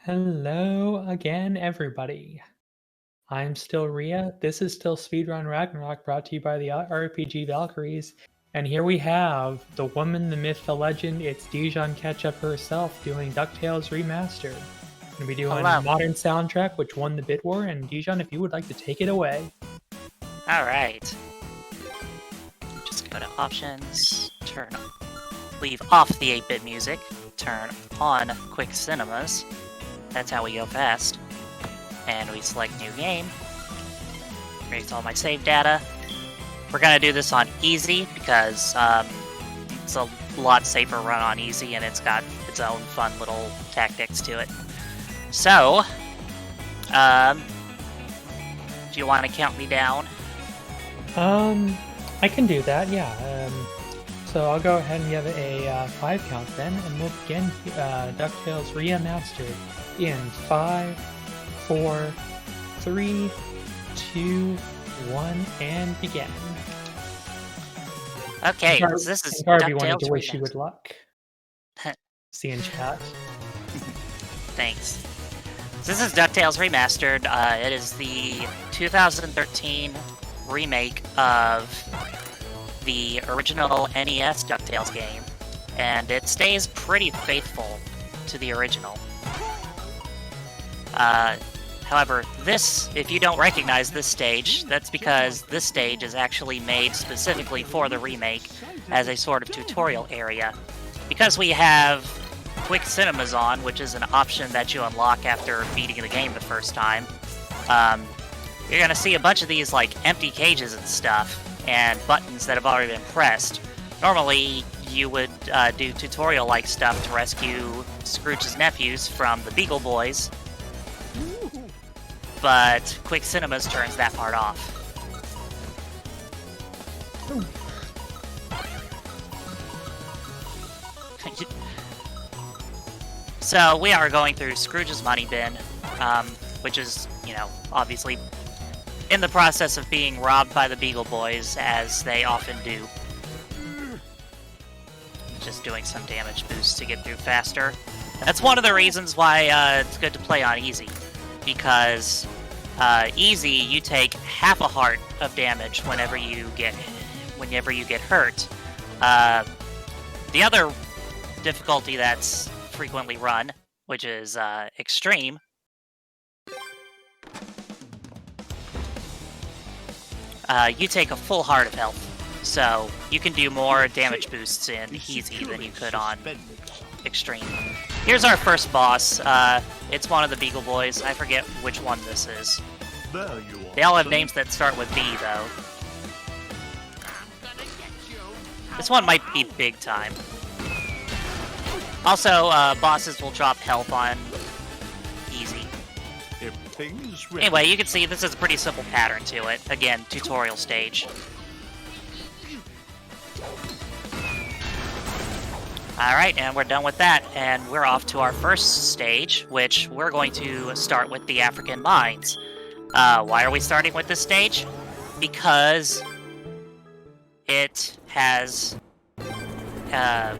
Hello again, everybody. I'm still Ria. This is still Speedrun Ragnarok, brought to you by the RPG Valkyries. And here we have the woman, the myth, the legend. It's dijonketchup herself doing DuckTales Remastered. Gonna be doing Hello. modern soundtrack, which won the bid war. And Dijon, if you would like to take it away. Alright. Just go to options, leave off the 8-bit music, turn on quick cinemas. That's how we go fast. And we select new game. Creates all my save data. We're gonna do this on easy because it's a lot safer run on easy and it's got its own fun little tactics to it. So, do you want to count me down? I can do that, yeah. So I'll go ahead and give it a 5 count then, and we'll begin DuckTales Remastered in 5, 4, 3, 2, 1, and begin. Okay, this is Garby wanted DuckTales to wish you Remastered. good luck. See you in chat. Thanks. This is DuckTales Remastered. It is the 2013 remake of the original NES DuckTales game, and it stays pretty faithful to the original. However, if you don't recognize this stage, that's because this stage is actually made specifically for the remake as a sort of tutorial area. Because we have quick cinemas on, which is an option that you unlock after beating the game the first time, you're gonna see a bunch of these like empty cages and stuff, and buttons that have already been pressed. Normally, you would do tutorial-like stuff to rescue Scrooge's nephews from the Beagle Boys, but Quick Cinemas turns that part off. So we are going through Scrooge's money bin, which is, obviously in the process of being robbed by the Beagle Boys, as they often do. Just doing some damage boosts to get through faster. That's one of the reasons why it's good to play on easy, because easy, you take half a heart of damage whenever you get hurt. The other difficulty that's frequently run, which is extreme, you take a full heart of health, so you can do more damage boosts in easy than you could on extreme. Here's our first boss. It's one of the Beagle Boys. I forget which one this is. They all have names that start with B, though. This one might be big time. Also, bosses will drop health on easy. Anyway, you can see this is a pretty simple pattern to it. Again, tutorial stage. Alright, and we're done with that, and we're off to our first stage, which we're going to start with the African mines. Why are we starting with this stage? Because it has a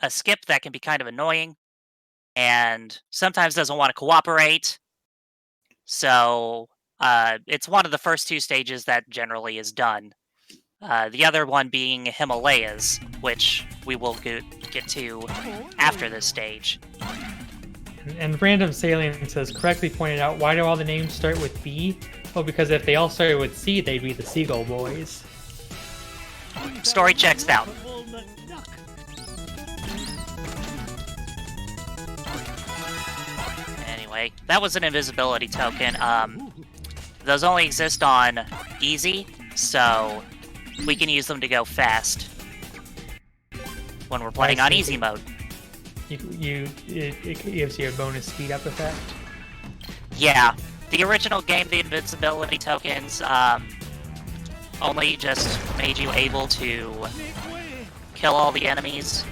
skip that can be kind of annoying, and sometimes doesn't want to cooperate. So, it's one of the first two stages that generally is done. The other one being Himalayas, which we will get to after this stage. And Random Salient says, correctly pointed out, why do all the names start with B? Well, because if they all started with C, they'd be the Seagull Boys. Story checks out. Anyway, that was an invisibility token. Those only exist on easy, so we can use them to go fast when we're playing on easy mode. It gives you a bonus speed up effect. Yeah, the original game, the invincibility tokens, only just made you able to kill all the enemies.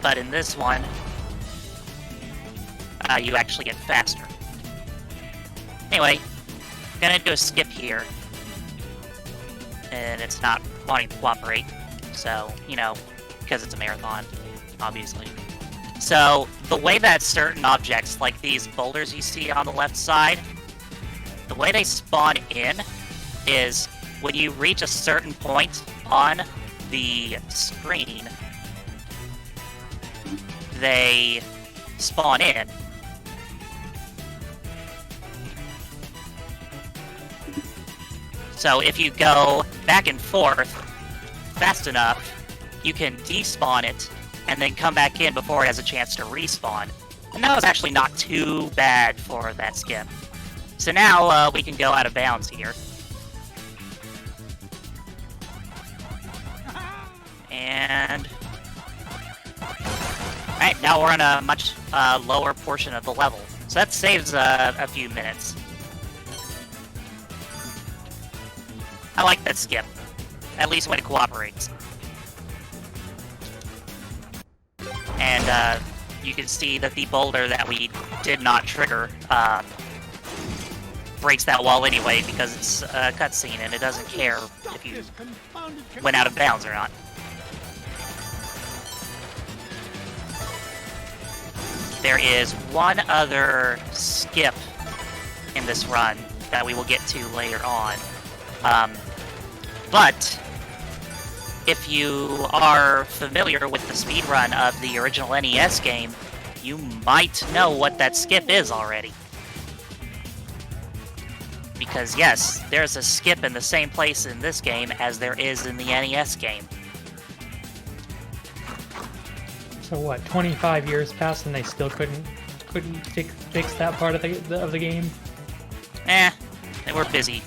But in this one, you actually get faster. Anyway, I'm gonna do a skip here. And it's not wanting to cooperate. So, because it's a marathon, obviously. So, the way that certain objects, like these boulders you see on the left side, the way they spawn in is when you reach a certain point on the screen, they spawn in. So if you go back and forth fast enough, you can despawn it and then come back in before it has a chance to respawn. And that was actually not too bad for that skip. So now we can go out of bounds here. And... Alright, now we're on a much lower portion of the level. So that saves a few minutes. I like that skip. At least when it cooperates. And you can see that the boulder that we did not trigger breaks that wall anyway because it's a cutscene and it doesn't care if you went out of bounds or not. There is one other skip in this run that we will get to later on. But if you are familiar with the speedrun of the original NES game, you might know what that skip is already. Because yes, there's a skip in the same place in this game as there is in the NES game. So what? 25 years passed and they still couldn't fix that part of the game. They were busy.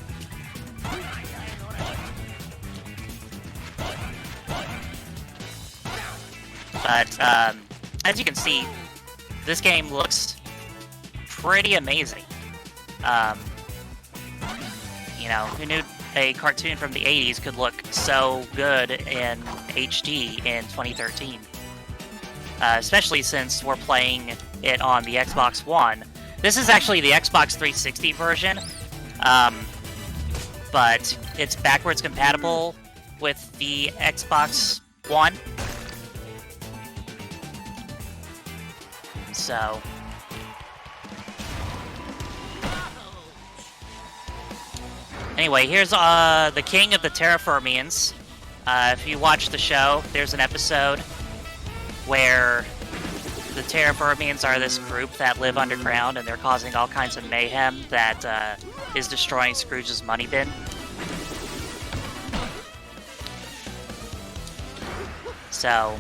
But as you can see, this game looks pretty amazing. You know, who knew a cartoon from the 80s could look so good in HD in 2013? Especially since we're playing it on the Xbox One. This is actually the Xbox 360 version, but it's backwards compatible with the Xbox One. So... Anyway, here's the king of the Terraformians. If you watch the show, there's an episode where the Terraformians are this group that live underground and they're causing all kinds of mayhem that is destroying Scrooge's money bin. So,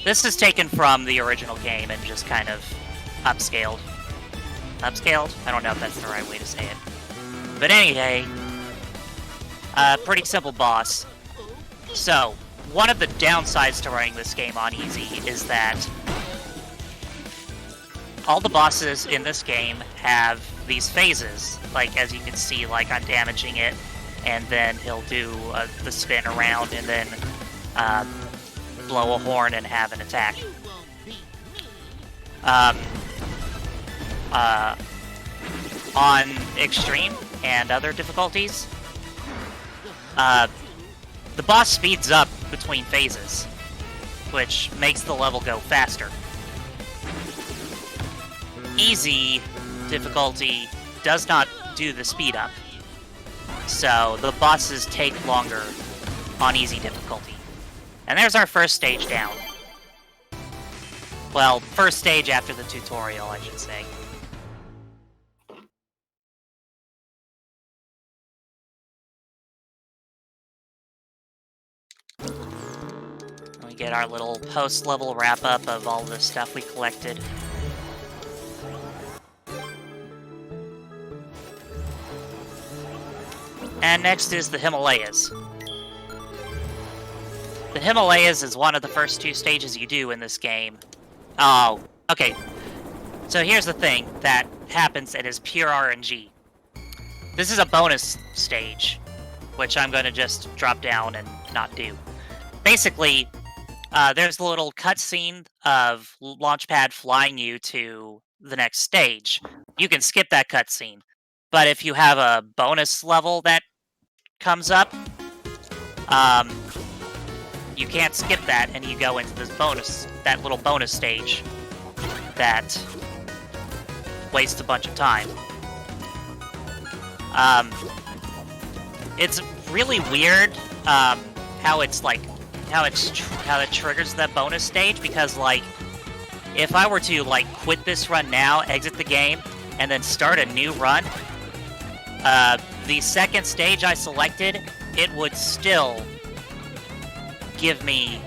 this is taken from the original game and just kind of upscaled. Upscaled? I don't know if that's the right way to say it. But anyway, pretty simple boss. So, one of the downsides to running this game on easy is that all the bosses in this game have these phases. Like, as you can see, like, I'm damaging it, and then he'll do the spin around, and then blow a horn and have an attack. On Extreme and other difficulties, the boss speeds up between phases, which makes the level go faster. Easy difficulty does not do the speed up, so the bosses take longer on easy difficulty. And there's our first stage down. Well, first stage after the tutorial, I should say. We get our little post-level wrap-up of all the stuff we collected. And next is the Himalayas. The Himalayas is one of the first two stages you do in this game. Oh, okay. So here's the thing that happens and is pure RNG. This is a bonus stage, which I'm going to just drop down and not do. Basically, there's the little cutscene of Launchpad flying you to the next stage. You can skip that cutscene, but if you have a bonus level that comes up, you can't skip that, and you go into this that little bonus stage that wastes a bunch of time. It's really weird how it triggers that bonus stage, because like if I were to like quit this run now, exit the game, and then start a new run, the second stage I selected, it would still give me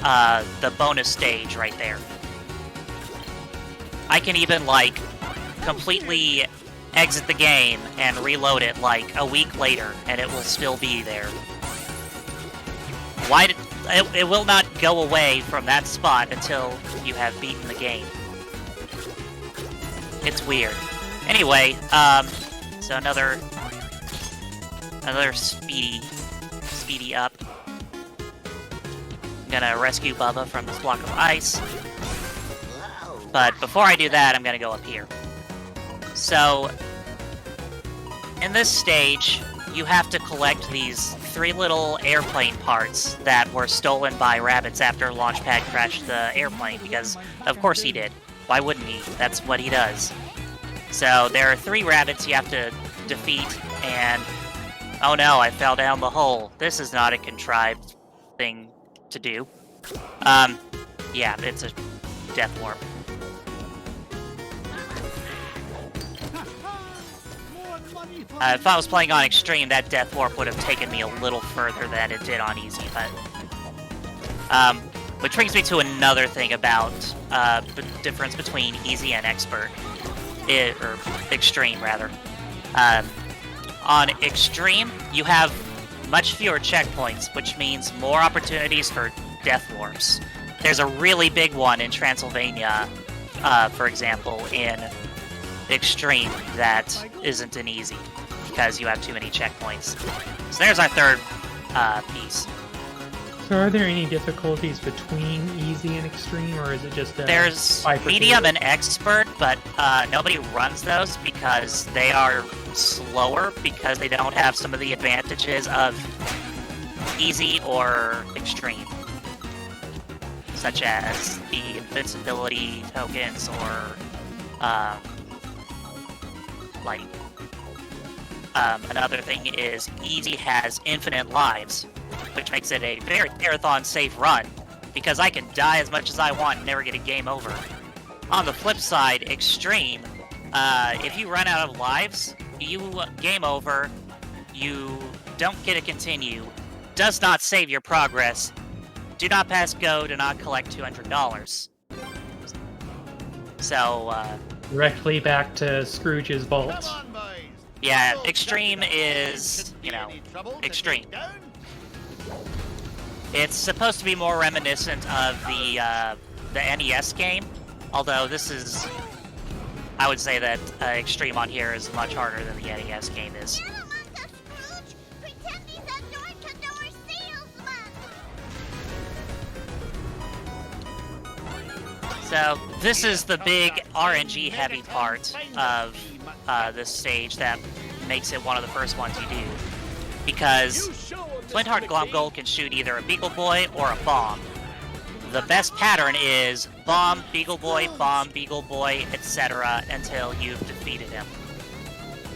the bonus stage right there. I can even like completely exit the game and reload it like a week later, and it will still be there. It will not go away from that spot until you have beaten the game. It's weird. Anyway, so another speedy up. I'm gonna rescue Bubba from this block of ice. But before I do that, I'm gonna go up here. So, in this stage, you have to collect these 3 little airplane parts that were stolen by rabbits after Launchpad crashed the airplane, because of course he did. Why wouldn't he? That's what he does. So there are 3 rabbits you have to defeat, and oh no, I fell down the hole. This is not a contrived thing to do. Yeah, it's a death warp. If I was playing on Extreme, that Death Warp would have taken me a little further than it did on Easy, but... which brings me to another thing about the difference between Easy and Expert. Or Extreme, rather. On Extreme, you have much fewer checkpoints, which means more opportunities for Death Warps. There's a really big one in Transylvania, for example, in Extreme that isn't an Easy, because you have too many checkpoints. So there's our third piece. So are there any difficulties between Easy and Extreme, or is it just there's Medium and Expert, but nobody runs those because they are slower, because they don't have some of the advantages of Easy or Extreme, such as the invincibility tokens or light. Another thing is Easy has infinite lives, which makes it a very marathon-safe run, because I can die as much as I want and never get a game over. On the flip side, Extreme, if you run out of lives, you game over, you don't get to continue, does not save your progress, do not pass go, do not collect $200. So, directly back to Scrooge's vault. Yeah, Extreme is, you know, extreme. It's supposed to be more reminiscent of the NES game, although this is, I would say that Extreme on here is much harder than the NES game is. So, this is the big RNG heavy part of this stage that makes it one of the first ones you do. Because Flintheart Glomgold can shoot either a Beagle Boy or a bomb. The best pattern is bomb, Beagle Boy, etc. until you've defeated him.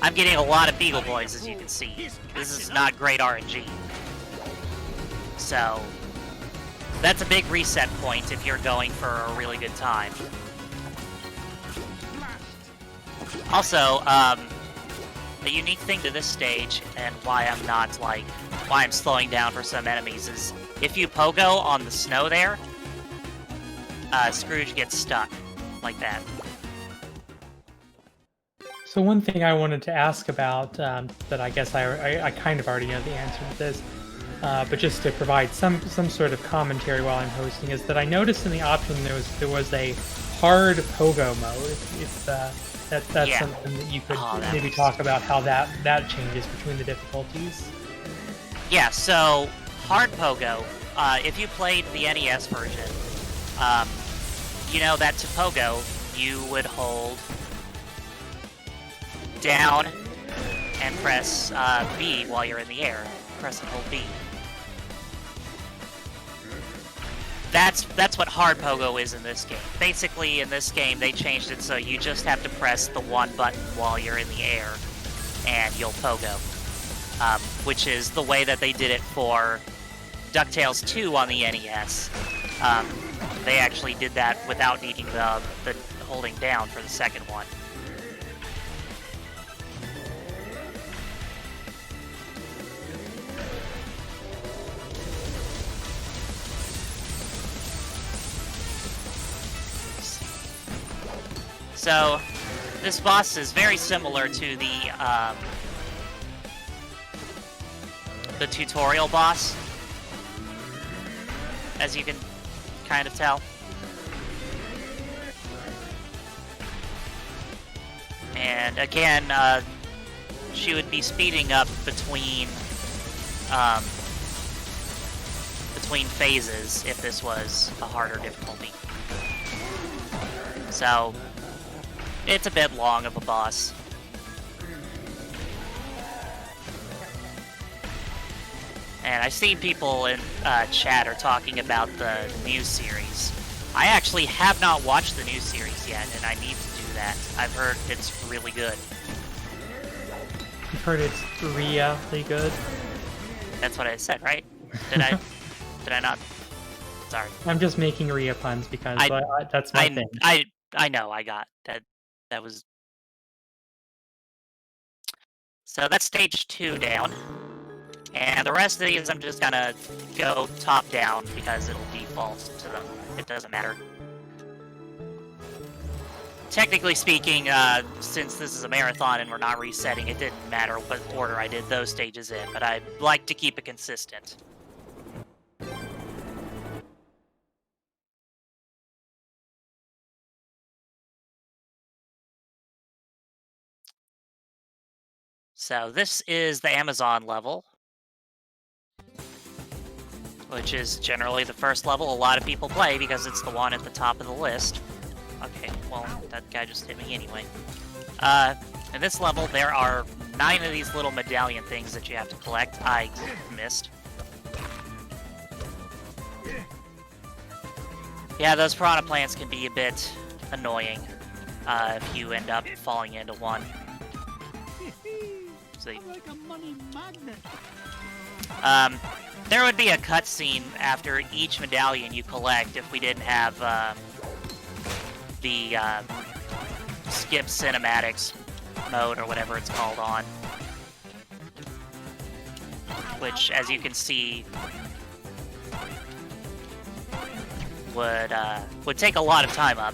I'm getting a lot of Beagle Boys, as you can see. This is not great RNG. So, that's a big reset point if you're going for a really good time. Also, the unique thing to this stage, and why I'm slowing down for some enemies, is if you pogo on the snow there, Scrooge gets stuck, like that. So one thing I wanted to ask about, that I guess I kind of already know the answer to this, but just to provide some sort of commentary while I'm hosting, is that I noticed in the option there was a hard pogo mode. If that's Yeah. something that you could maybe talk about how that changes between the difficulties. Yeah, so hard pogo, if you played the NES version, you know that to pogo, you would hold down and press B while you're in the air. Press and hold B. That's what hard pogo is in this game. Basically, in this game, they changed it so you just have to press the one button while you're in the air, and you'll pogo. Which is the way that they did it for DuckTales 2 on the NES. They actually did that without needing the holding down for the second one. So, this boss is very similar to the tutorial boss, as you can kind of tell. And again, she would be speeding up between phases if this was a harder difficulty. So, it's a bit long of a boss. And I see people in chat are talking about the new series. I actually have not watched the new series yet, and I need to do that. I've heard it's really good. I've heard it's really good. That's what I said, right? Did I? Did I not? Sorry. I'm just making Rhea puns because that's my thing. I know. I got that. That was. So that's stage 2 down. And the rest of these I'm just gonna go top down because it'll default to them. It doesn't matter. Technically speaking, since this is a marathon and we're not resetting, it didn't matter what order I did those stages in, but I like to keep it consistent. So this is the Amazon level, which is generally the first level a lot of people play because it's the one at the top of the list. Okay, well, that guy just hit me anyway. In this level, there are 9 of these little medallion things that you have to collect. I missed. Yeah, those piranha plants can be a bit annoying if you end up falling into one. See. There would be a cutscene after each medallion you collect if we didn't have the skip cinematics mode or whatever it's called on. Which, as you can see, would take a lot of time up.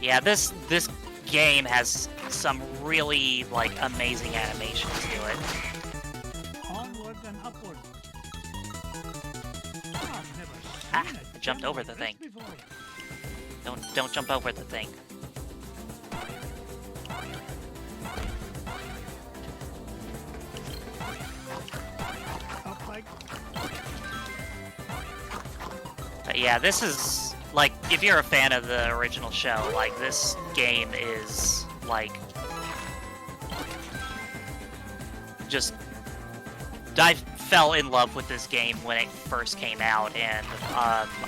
Yeah, this game has some really, like, amazing animations to it. Onward and upward. Ah, I jumped over the thing. Don't jump over the thing. But yeah, this is, like, if you're a fan of the original show, like, this game is, like, just, I fell in love with this game when it first came out, and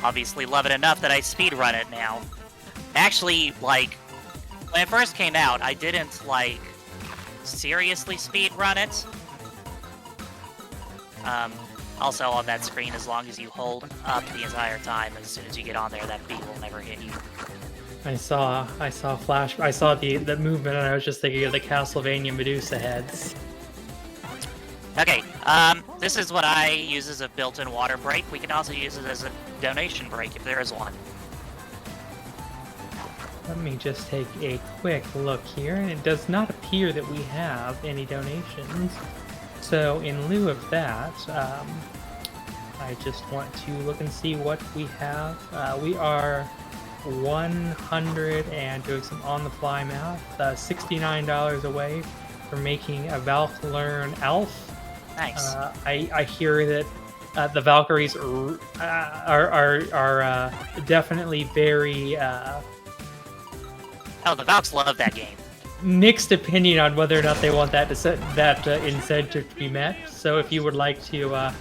obviously love it enough that I speedrun it now. Actually, like, when it first came out, I didn't, like, seriously speedrun it. Also on that screen, as long as you hold up the entire time, as soon as you get on there, that beat will never hit you. I saw the movement, and I was just thinking of the Castlevania Medusa heads. Okay, this is what I use as a built-in water break. We can also use it as a donation break if there is one. Let me just take a quick look here, and it does not appear that we have any donations. So in lieu of that, I just want to look and see what we have. We are 100 and doing some on-the-fly math, $69 away from making a Valkylearn Elf. Nice. I hear that the Valkyries are definitely very Oh, the Valks love that game. Mixed opinion on whether or not they want that incentive to be met. So if you would like to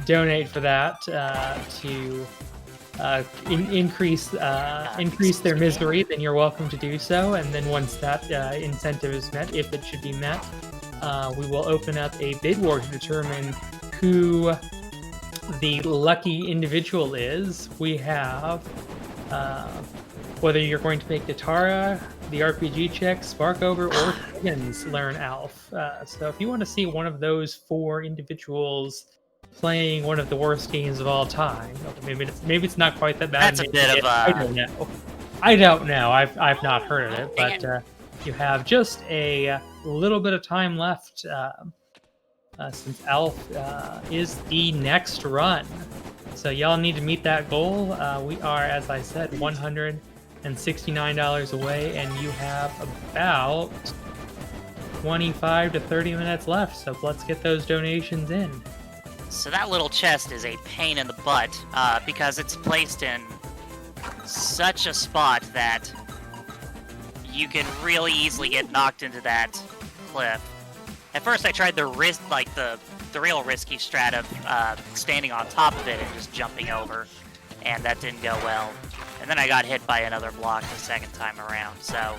donate for that to increase their misery, then you're welcome to do so. And then once that incentive is met, if it should be met, we will open up a bid war to determine who the lucky individual is. We have whether you're going to make Katara, the RPG check, Sparkover, or Higgins learn Alf. So if you want to see one of those 4 individuals playing one of the worst games of all time, maybe it's not quite that bad. That's a bit of I don't know. I don't know. I've not heard of it, but you have just a little bit of time left since Alf is the next run. So y'all need to meet that goal. We are, as I said, $169 away, and you have about 25 to 30 minutes left. So let's get those donations in. So that little chest is a pain in the butt because it's placed in such a spot that you can really easily get knocked into that cliff. At first I tried the real risky strat of standing on top of it and just jumping over, and that didn't go well. And then I got hit by another block the second time around. So,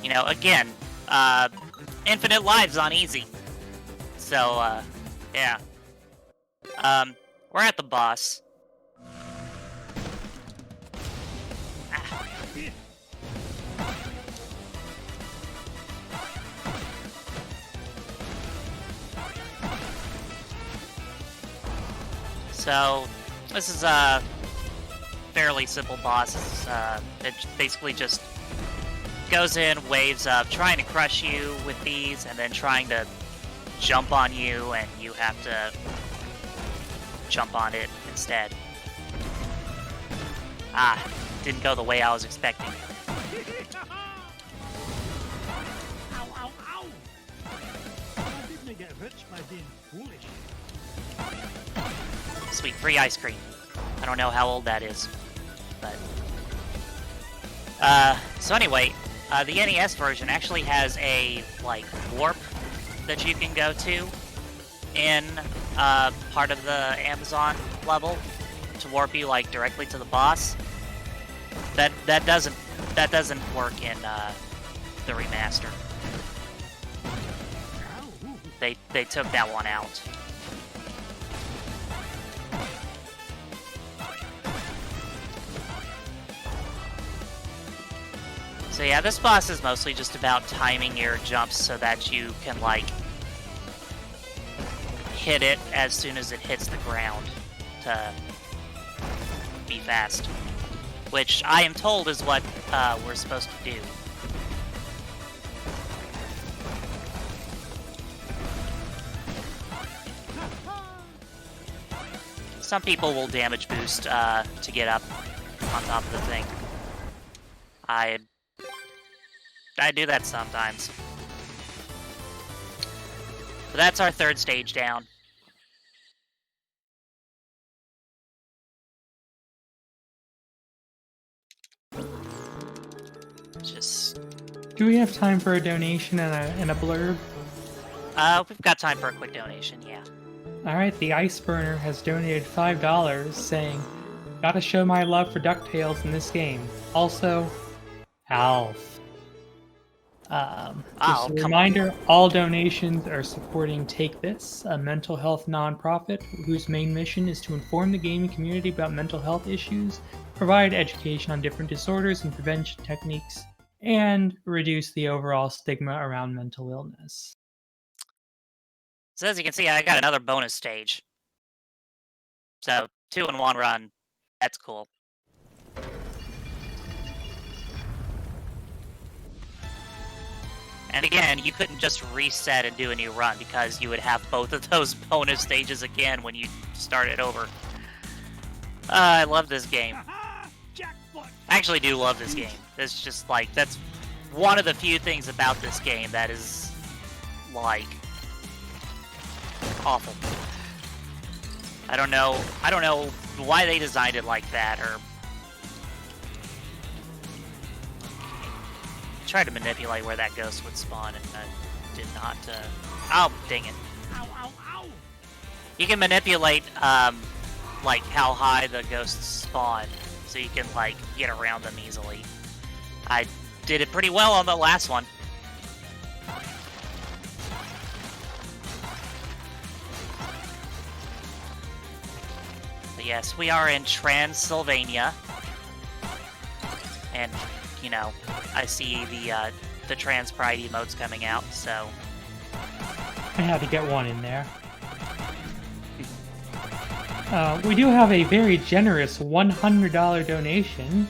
you know, again, infinite lives on easy. So, yeah. We're at the boss. So, this is a fairly simple boss. It basically just goes in waves of trying to crush you with these, and then trying to jump on you, and you have to jump on it instead. Didn't go the way I was expecting. Ow, ow, ow! How didn't I get rich by being foolish? Sweet, free ice cream. I don't know how old that is, but... so anyway, the NES version actually has a, like, warp that you can go to in, part of the Amazon level to warp you, like, directly to the boss. That doesn't work in, the remaster. They took that one out. So yeah, this boss is mostly just about timing your jumps so that you can, like, hit it as soon as it hits the ground to be fast. Which I am told is what we're supposed to do. Some people will damage boost to get up on top of the thing. I do that sometimes. So that's our third stage down. Just... Do we have time for a donation and a blurb? We've got time for a quick donation, yeah. Alright, the Ice Burner has donated $5, saying, "Gotta show my love for DuckTales in this game. Also, Alf." Just a reminder, all donations are supporting Take This, a mental health nonprofit whose main mission is to inform the gaming community about mental health issues, provide education on different disorders and prevention techniques, and reduce the overall stigma around mental illness. So as you can see, I got another bonus stage. So, 2 in 1 run. That's cool. And again, you couldn't just reset and do a new run because you would have both of those bonus stages again when you start it over. I love this game. I actually do love this game. It's just like, that's one of the few things about this game that is, like, awful. I don't know why they designed it like that, or tried to manipulate where that ghost would spawn, and did not, oh, dang it. Ow, ow, ow! You can manipulate, like, how high the ghosts spawn, so you can, like, get around them easily. I did it pretty well on the last one. But yes, we are in Transylvania. And, you know, I see the trans pride emotes coming out, so... I had to get one in there. We do have a very generous $100 donation.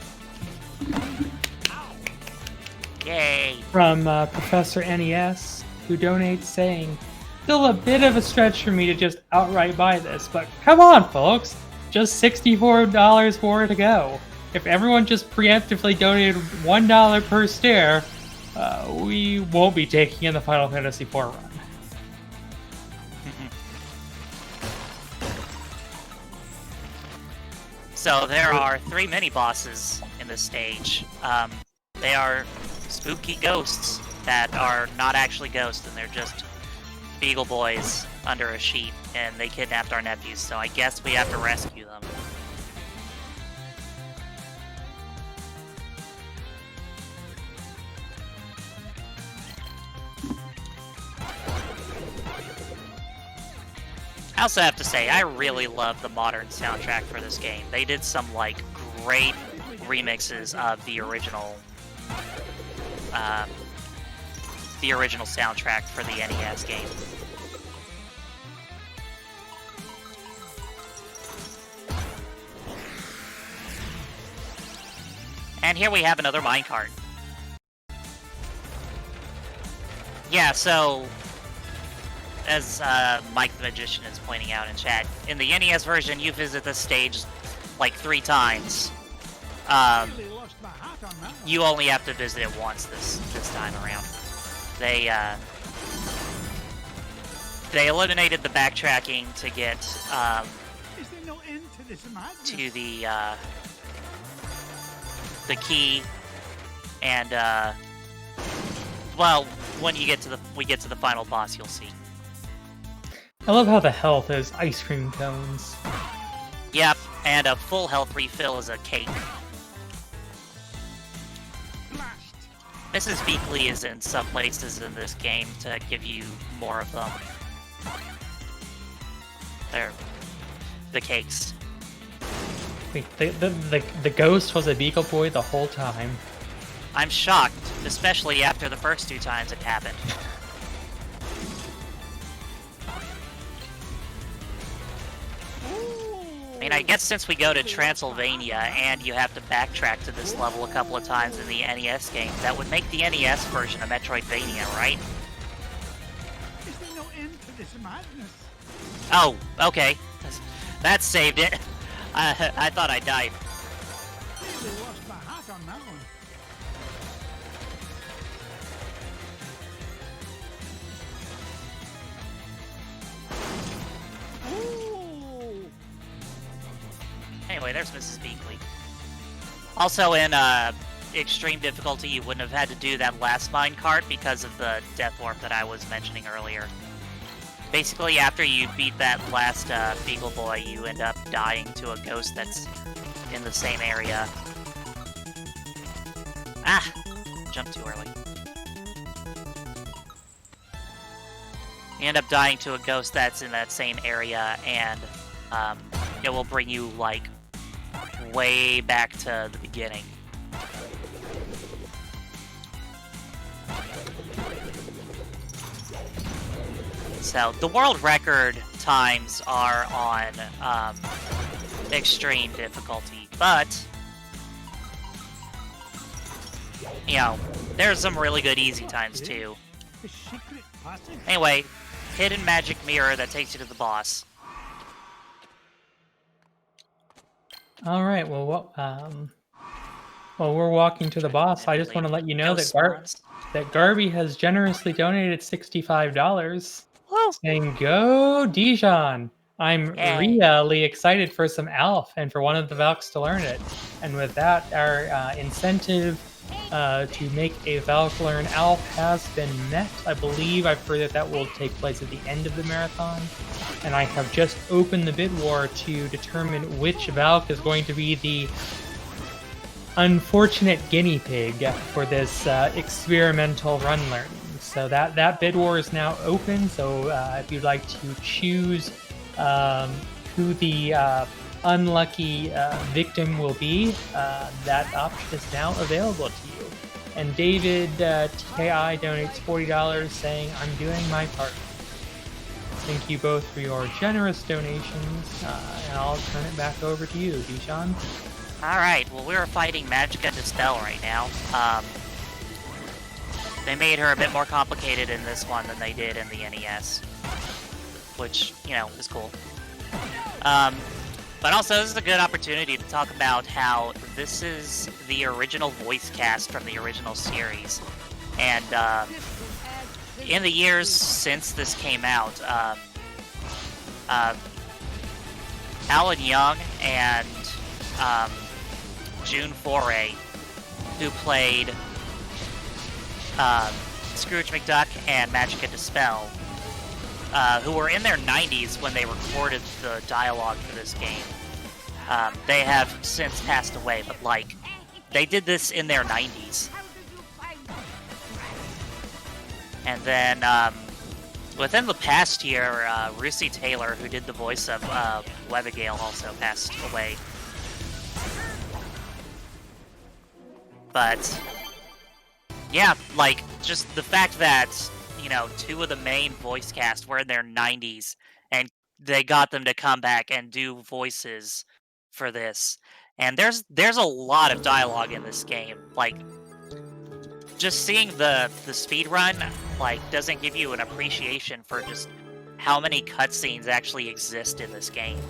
Yay! From Professor NES, who donates saying, "Still a bit of a stretch for me to just outright buy this, but come on, folks! Just $64 more to go. If everyone just preemptively donated $1 per stair, we won't be taking in the Final Fantasy IV run." So there are 3 mini-bosses in this stage. They are spooky ghosts that are not actually ghosts, and they're just Beagle Boys under a sheet, and they kidnapped our nephews, so I guess we have to rescue them. I also have to say, I really love the modern soundtrack for this game. They did some, like, great remixes of the original soundtrack for the NES game. And here we have another minecart. Yeah, so... as Mike the Magician is pointing out in chat, in the NES version, you visit this stage like 3 times. You only have to visit it once this time around. They eliminated the backtracking to get to the key, and well, when we get to the final boss, you'll see. I love how the health is ice cream cones. Yep, and a full health refill is a cake. Mrs. Beakley is in some places in this game to give you more of them. They're the cakes. Wait, the ghost was a Beagle Boy the whole time. I'm shocked, especially after the first 2 times it happened. I mean, I guess since we go to Transylvania and you have to backtrack to this level a couple of times in the NES game, that would make the NES version of Metroidvania, right? Is there no end to this madness? Oh, okay. That saved it. I thought I died. Really lost my hat on that one. Anyway, there's Mrs. Beakley. Also, in extreme difficulty, you wouldn't have had to do that last minecart because of the death warp that I was mentioning earlier. Basically, after you beat that last Beagle Boy, you end up dying to a ghost that's in the same area. Ah! Jumped too early. You end up dying to a ghost that's in that same area, and it will bring you, like, way back to the beginning. So, the world record times are on extreme difficulty, but, you know, there's some really good easy times too. Anyway, hidden magic mirror that takes you to the boss. All right. Well, while we're walking to the boss, I just want to let you know that Garby has generously donated $65, saying, "Go Dijon!" I'm really excited for some Alf and for one of the Valks to learn it. And with that, our incentive to make a Valkyrie Alp has been met. I believe I've heard that that will take place at the end of the marathon. And I have just opened the bid war to determine which Valk is going to be the unfortunate guinea pig for this experimental run learning. So that bid war is now open. So if you'd like to choose who the unlucky victim will be, that option is now available to you. And David TKI donates $40 saying, "I'm doing my part." Thank you both for your generous donations, and I'll turn it back over to you, Dijon. Alright, well, we're fighting Magicka Dispel right now. They made her a bit more complicated in this one than they did in the NES, which, you know, is cool. But also, this is a good opportunity to talk about how this is the original voice cast from the original series. And in the years since this came out, Alan Young and June Foray, who played Scrooge McDuck and Magicka Dispel, who were in their 90s when they recorded the dialogue for this game. They have since passed away, but, like, they did this in their 90s. And then, within the past year, Russi Taylor, who did the voice of Webigale, also passed away. But, yeah, like, just the fact that, you know, two of the main voice cast were in their 90s, and they got them to come back and do voices for this. And there's a lot of dialogue in this game. Like, just seeing the speed run, like, doesn't give you an appreciation for just how many cutscenes actually exist in this game.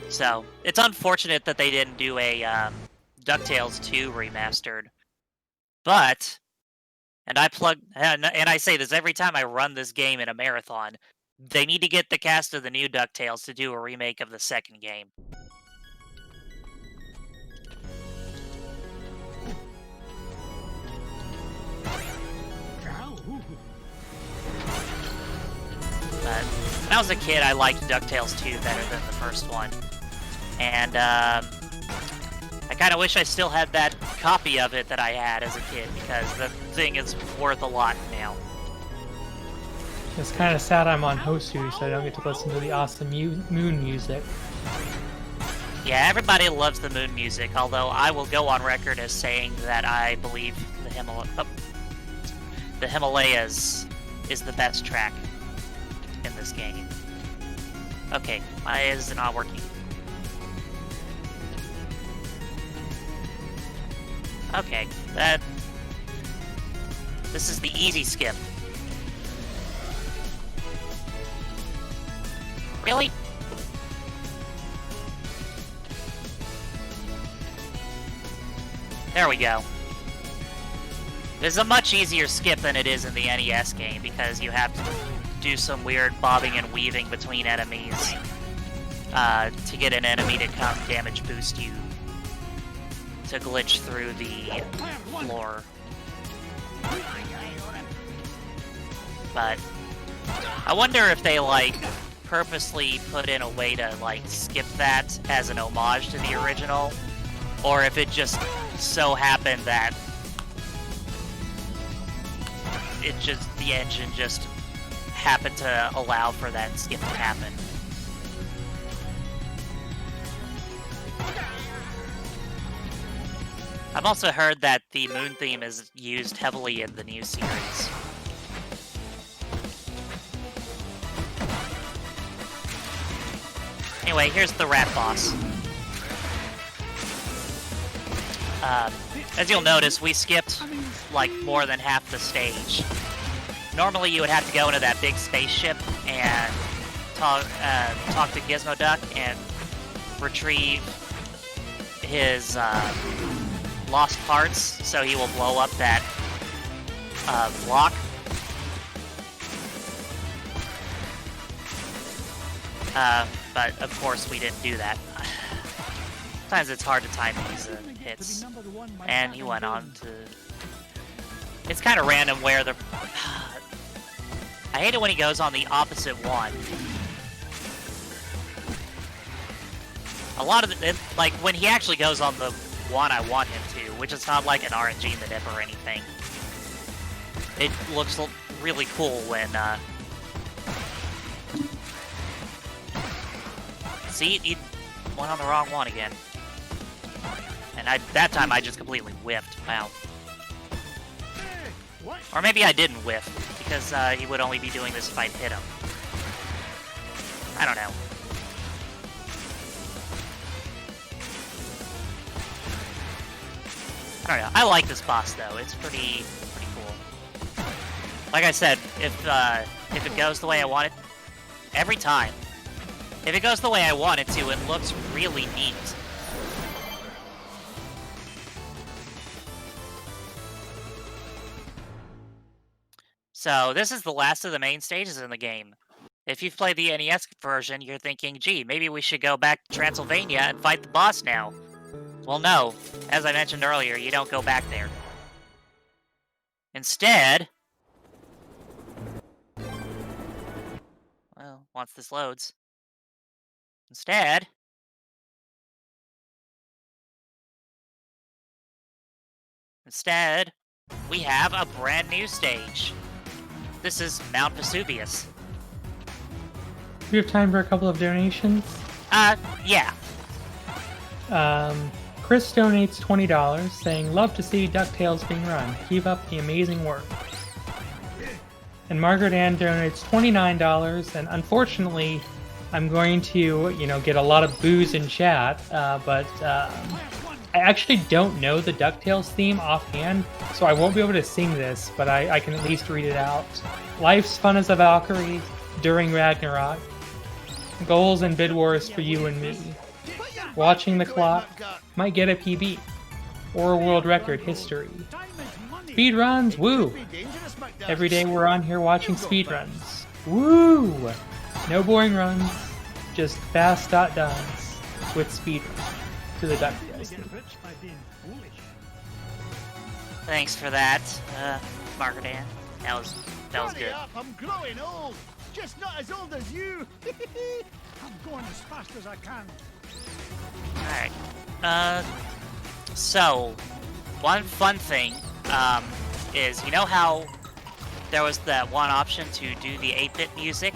So it's unfortunate that they didn't do a DuckTales 2 remastered, but, and I say this every time I run this game in a marathon, they need to get the cast of the new DuckTales to do a remake of the second game. But when I was a kid, I liked DuckTales 2 better than the first one. And I kind of wish I still had that copy of it that I had as a kid, because the thing is worth a lot now. It's kind of sad I'm on Hosu, so I don't get to listen to the awesome moon music. Yeah, everybody loves the moon music, although I will go on record as saying that I believe the Himalayas is the best track in this game. Okay, my is not working. Okay, this is the easy skip. Really? There we go. This is a much easier skip than it is in the NES game, because you have to do some weird bobbing and weaving between enemies to get an enemy to come damage boost you to glitch through the floor. But I wonder if they, like, purposely put in a way to, like, skip that as an homage to the original, or if it just so happened that the engine just happened to allow for that skip to happen. I've also heard that the moon theme is used heavily in the new series. Anyway, here's the rat boss. As you'll notice, we skipped, like, more than half the stage. Normally you would have to go into that big spaceship and talk to Gizmo Duck and retrieve his lost parts, so he will blow up that block. but of course we didn't do that. Sometimes it's hard to time these hits. And he went on to... It's kind of random where the... I hate it when he goes on the opposite one. A lot of the... Like, when he actually goes on the one I want him to, which is not like an RNG manip or anything. It looks really cool when, See, he went on the wrong one again. And that time I just completely whiffed. Wow. Or maybe I didn't whiff, because he would only be doing this if I hit him. I don't know. I don't know. I like this boss though. It's pretty cool. Like I said, if it goes the way I want it, every time. If it goes the way I want it to, it looks really neat. So, this is the last of the main stages in the game. If you've played the NES version, you're thinking, gee, maybe we should go back to Transylvania and fight the boss now. Well, no. As I mentioned earlier, you don't go back there. Instead... Well, once this loads... Instead... we have a brand new stage. This is Mount Vesuvius. Do we have time for a couple of donations? Yeah. Chris donates $20, saying, "Love to see DuckTales being run. Keep up the amazing work." And Margaret Ann donates $29, and unfortunately, I'm going to, get a lot of boos in chat, but I actually don't know the DuckTales theme offhand, so I won't be able to sing this, but I can at least read it out. Life's fun as a Valkyrie, during Ragnarok. Goals and bid wars for you and me. Watching the clock might get a PB, or a world record history. Speedruns, woo! Every day we're on here watching speedruns. Woo! No boring runs, just fast .duns with speedruns to the DuckTales theme. Thanks for that, Margaret Ann. That was good. I'm growing old, just not as old as you. I'm going as fast as I can. Alright. So, one fun thing, is, you know how there was that one option to do the 8-bit music?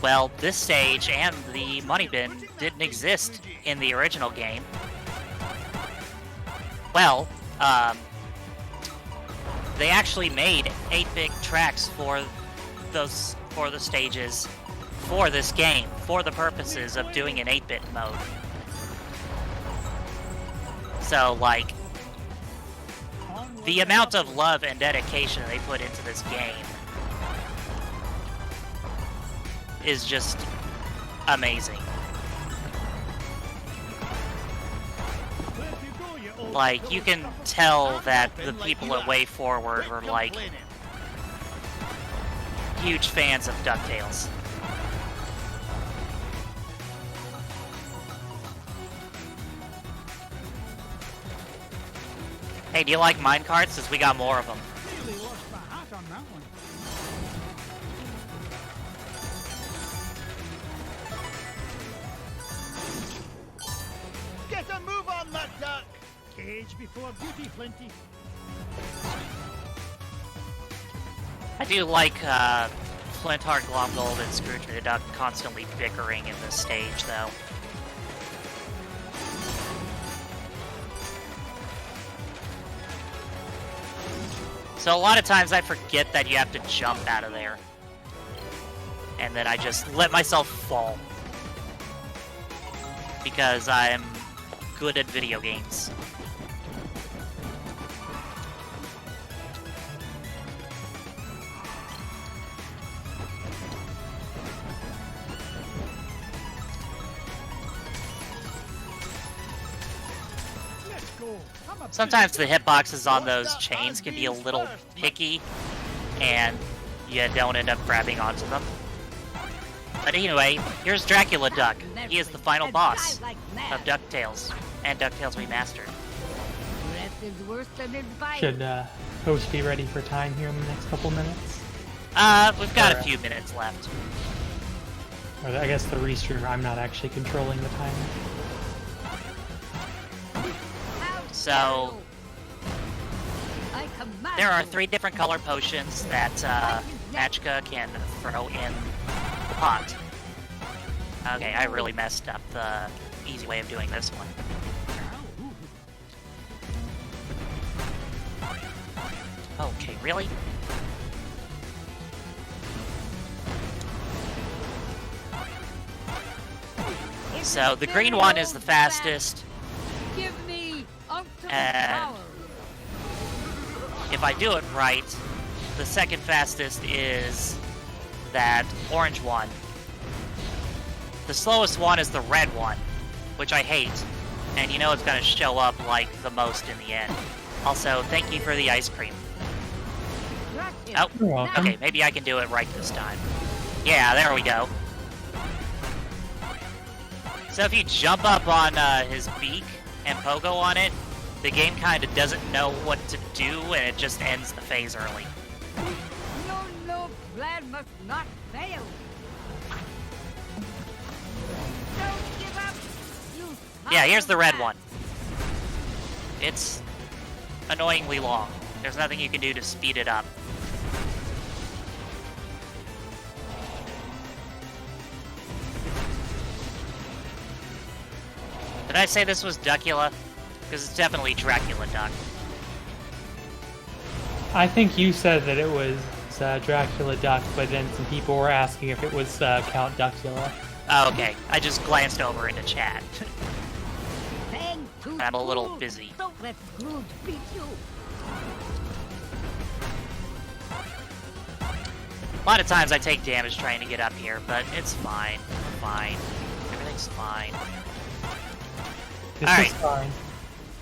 Well, this stage and the money bin didn't exist in the original game. Well, they actually made 8-bit tracks for the stages for this game, for the purposes of doing an 8-bit mode. So, like, the amount of love and dedication they put into this game is just amazing. Like, you can tell that the people at Way Forward were, like, huge fans of DuckTales. Hey, do you like minecarts? Since we got more of them. Get a move on that duck! Cage before beauty, Flinty. I do like Flintheart, Glomgold, and Scrooge McDuck constantly bickering in this stage, though. So a lot of times I forget that you have to jump out of there. And then I just let myself fall. Because I'm good at video games. Sometimes the hitboxes on those chains can be a little picky, and you don't end up grabbing onto them. But anyway, here's Dracula Duck. He is the final boss of DuckTales and DuckTales Remastered. Should host be ready for time here in the next couple minutes? We've got a few minutes left. Or I guess the restreamer, I'm not actually controlling the timer. So, there are 3 different color potions that Machka can throw in the pot. Okay, I really messed up the easy way of doing this one. Okay, really? So, the green one is the fastest. And if I do it right, the second fastest is that orange one. The slowest one is the red one, which I hate. And you know it's going to show up like the most in the end. Also, thank you for the ice cream. Oh, You're welcome. okay, maybe I can do it right this time. Yeah, there we go. So if you jump up on his beak and pogo on it, the game kind of doesn't know what to do, and it just ends the phase early. No plan must not fail. Don't give up. Yeah, here's the red one. It's annoyingly long. There's nothing you can do to speed it up. Did I say this was Duckula? Because it's definitely Dracula Duck. I think you said that it was Dracula Duck, but then some people were asking if it was Count Duckula. Oh, okay. I just glanced over into chat. I'm a little busy. Don't let Scrooge beat you. A lot of times I take damage trying to get up here, but it's fine. Fine. Everything's fine. This All is fine.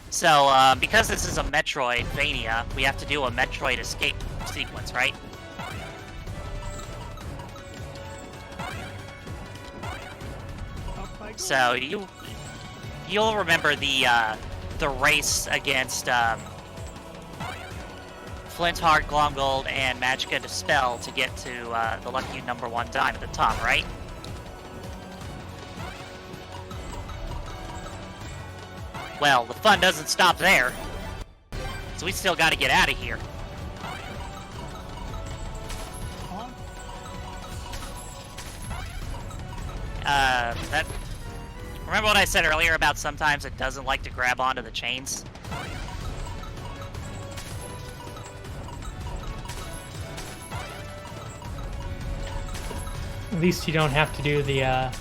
So, because this is a Metroidvania, we have to do a Metroid escape sequence, right? So, you'll remember the race against Flintheart, Glomgold, and Machka Dispel to get to the lucky #1 dime at the top, right? Well, the fun doesn't stop there. So we still gotta get out of here. Remember what I said earlier about sometimes it doesn't like to grab onto the chains? At least you don't have to do the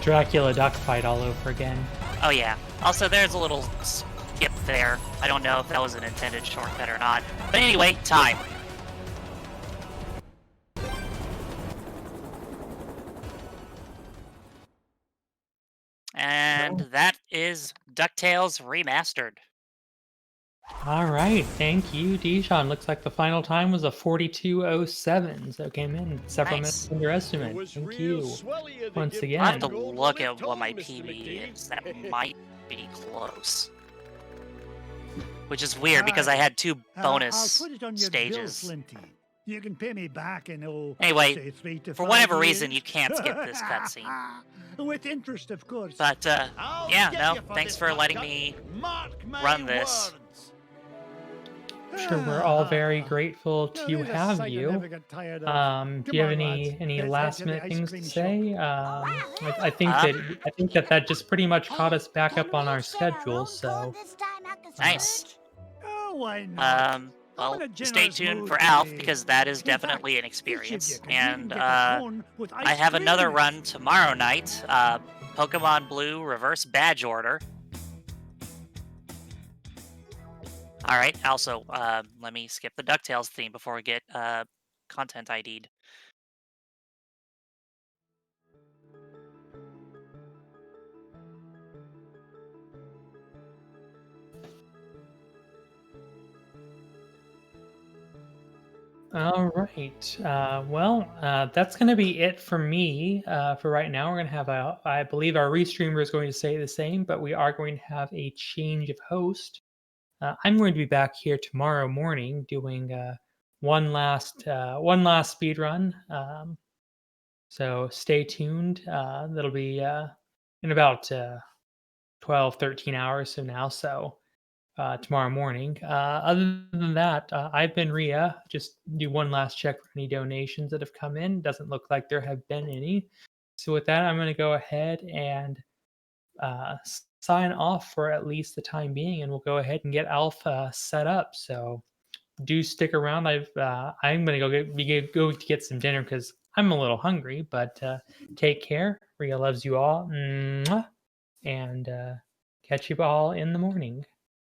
Dracula Duck fight all over again. Oh yeah. Also, there's a little skip there. I don't know if that was an intended shortcut or not. But anyway, time. And that is DuckTales Remastered. All right, thank you, Dijon. Looks like the final time was a 42:07, so it came in several minutes under estimate. Thank you once again. I'll have to look at what my PB is. That might be close. Which is weird because I had 2 bonus I'll put it on your stages. bill, Flinty. You can pay me back in, Anyway, say 3 to for 5 whatever years. reason, you can't skip this cutscene. With interest, of course. But, I'll yeah, get no, you for thanks this, for letting Duck. me Mark my run this. words. I'm sure we're all very grateful Now, to there's a have sight I you. never get tired of. Do you have Come on, any lads. any Let's last head to the minute ice things to cream shop. say? I think that just pretty much caught us back up on our schedule. So Nice. Oh, why not? Well, I'm in a stay generous tuned mood for Alf, today. because that is In definitely fact, an each of experience. you can And, even get a bone with I ice have another cream. run tomorrow night, Pokemon Blue Reverse Badge Order. Alright, also, let me skip the DuckTales theme before we get, content ID'd. All right. That's going to be it for me for right now. We're going to have I believe our restreamer is going to say the same, but we are going to have a change of host. I'm going to be back here tomorrow morning doing one last speed run. So stay tuned. That'll be in about 12, 13 hours from now. So tomorrow morning. Other than that, I've been Ria. Just do one last check for any donations that have come in. Doesn't look like there have been any. So with that, I'm going to go ahead and sign off for at least the time being, and we'll go ahead and get Alpha set up. So do stick around. I'm going to go to get some dinner because I'm a little hungry. But take care. Ria loves you all, mwah, and catch you all in the morning.